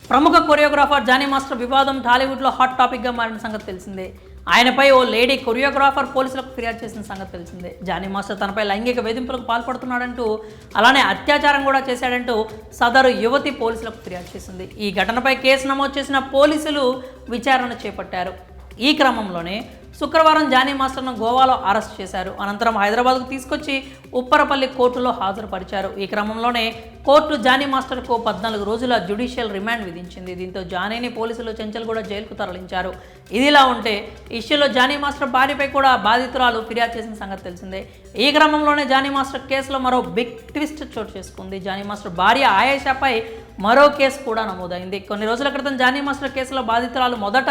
ప్రముఖ choreographer Johnny master వివాదం టాలీవుడ్లో హాట్ టాపిక్గా మారిన సంగతి తెలిసిందే. ఆయనపై ఓ లేడీ కొరియోగ్రాఫర్ పోలీసులకు ఫిర్యాదు చేసిన సంగతి తెలిసిందే. జానీ మాస్టర్ తనపై లైంగిక వేధింపులకు పాల్పడుతున్నాడంటూ, అలానే అత్యాచారం కూడా చేశాడంటూ సదరు యువతి పోలీసులకు ఫిర్యాదు చేసింది. ఈ ఘటనపై కేసు నమోదు చేసిన పోలీసులు విచారణ చేపట్టారు. ఈ క్రమంలోనే శుక్రవారం జానీ మాస్టర్ను గోవాలో అరెస్ట్ చేశారు. అనంతరం హైదరాబాద్కు తీసుకొచ్చి ఉప్పరపల్లి కోర్టులో హాజరుపరిచారు. ఈ క్రమంలోనే కోర్టు జానీ మాస్టర్కు 14 రోజుల జ్యుడిషియల్ రిమాండ్ విధించింది. దీంతో జానీని పోలీసులు చెంచల్గూడ జైలుకు తరలించారు. ఇదిలా ఉంటే ఇష్యూలో జానీ మాస్టర్ భార్యపై కూడా బాధితురాలు ఫిర్యాదు చేసిన సంగతి తెలిసిందే. ఈ క్రమంలోనే జానీ మాస్టర్ కేసులో మరో బిగ్ ట్విస్ట్ చోటు చేసుకుంది. జానీ మాస్టర్ భార్య ఆయేషాపై మరో కేసు కూడా నమోదైంది. కొన్ని రోజుల క్రితం జానీ మాస్టర్ కేసులో బాధితురాలు మొదట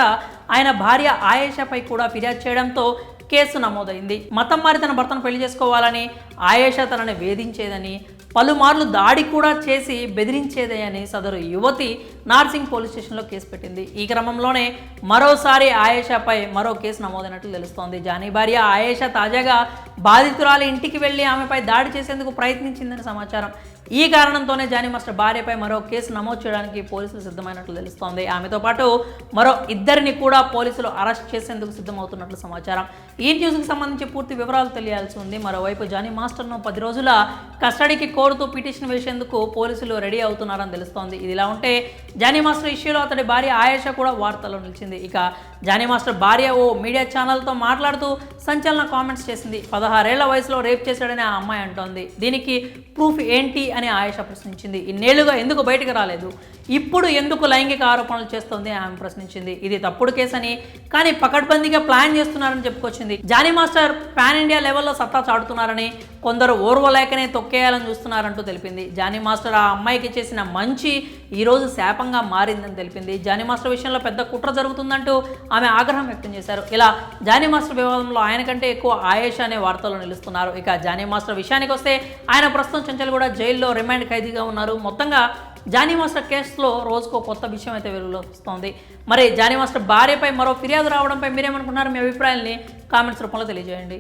ఆయన భార్య ఆయేషాపై కూడా ఫిర్యాదు చేయడంతో కేసు నమోదైంది. మతం మారి తన భర్తను పెళ్లి చేసుకోవాలని, ఆయేషా తనని వేధించేదని, పలుమార్లు దాడి కూడా చేసి బెదిరించేదని సదరు యువతి నార్సింగ్ పోలీస్ స్టేషన్లో కేసు పెట్టింది. ఈ క్రమంలోనే మరోసారి ఆయేషాపై మరో కేసు నమోదైనట్లు తెలుస్తోంది. జానీ భార్య ఆయేషా తాజాగా బాధితురాలి ఇంటికి వెళ్లి ఆమెపై దాడి చేసేందుకు ప్రయత్నించిందని సమాచారం. ఈ కారణంతోనే జానీ మాస్టర్ భార్యపై మరో కేసు నమోదు చేయడానికి పోలీసులు సిద్ధమైనట్లు తెలుస్తోంది. ఆమెతో పాటు మరో ఇద్దరిని కూడా పోలీసులు అరెస్ట్ చేసేందుకు సిద్ధమవుతున్నట్లు సమాచారం. ఈ న్యూస్కి సంబంధించి పూర్తి వివరాలు తెలియాల్సి ఉంది. మరోవైపు జానీ మాస్టర్ను 10 రోజుల కస్టడీకి కోరుతూ పిటిషన్ వేసేందుకు పోలీసులు రెడీ అవుతున్నారని తెలుస్తోంది. ఇదిలా ఉంటే జానీ మాస్టర్ ఇష్యూలో అతడి భార్య ఆయేషా కూడా వార్తల్లో నిలిచింది. ఇక జానీ మాస్టర్ భార్య ఓ మీడియా ఛానల్తో మాట్లాడుతూ సంచలన కామెంట్స్ చేసింది. 16 ఏళ్ల వయసులో రేప్ చేశాడని ఆ అమ్మాయి అంటోంది. దీనికి ప్రూఫ్ ఏంటి అని ఆయేషా ప్రశ్నించింది. ఇన్నేళ్లుగా ఎందుకు బయటకు రాలేదు, ఇప్పుడు ఎందుకు లైంగిక ఆరోపణలు చేస్తోంది ఆమె ప్రశ్నించింది. ఇది తప్పుడు కేసని, కానీ పకడ్బందీగా ప్లాన్ చేస్తున్నారని చెప్పుకొచ్చింది. జానీ మాస్టర్ పాన్ ఇండియా లెవెల్లో సత్తా చాటుతున్నారని, కొందరు ఓర్వలేకనే తొక్కేయాలని చూస్తున్నారంటూ తెలిపింది. జానీ మాస్టర్ ఆ అమ్మాయికి చేసిన మంచి ఈరోజు శాపంగా మారిందని తెలిపింది. జానీ మాస్టర్ విషయంలో పెద్ద కుట్ర జరుగుతుందంటూ ఆమె ఆగ్రహం వ్యక్తం చేశారు. ఇలా జానీ మాస్టర్ వివాదంలో ఆయన కంటే ఎక్కువ ఆయేషా అనే వార్తల్లో నిలుస్తున్నారు. ఇక జానీ మాస్టర్ విషయానికి వస్తే ఆయన ప్రస్తుతం చెంచల్గూడ జైల్లో రిమాండ్ ఖైదీగా ఉన్నారు. మొత్తంగా జానీ మాస్టర్ కేసులో రోజుకో కొత్త విషయం అయితే వెలుగులోకి వస్తోంది. మరి జానీ మాస్టర్ భార్యపై మరో ఫిర్యాదు రావడంపై మీరేమనుకున్నారు? మీ అభిప్రాయాన్ని కామెంట్స్ రూపంలో తెలియజేయండి.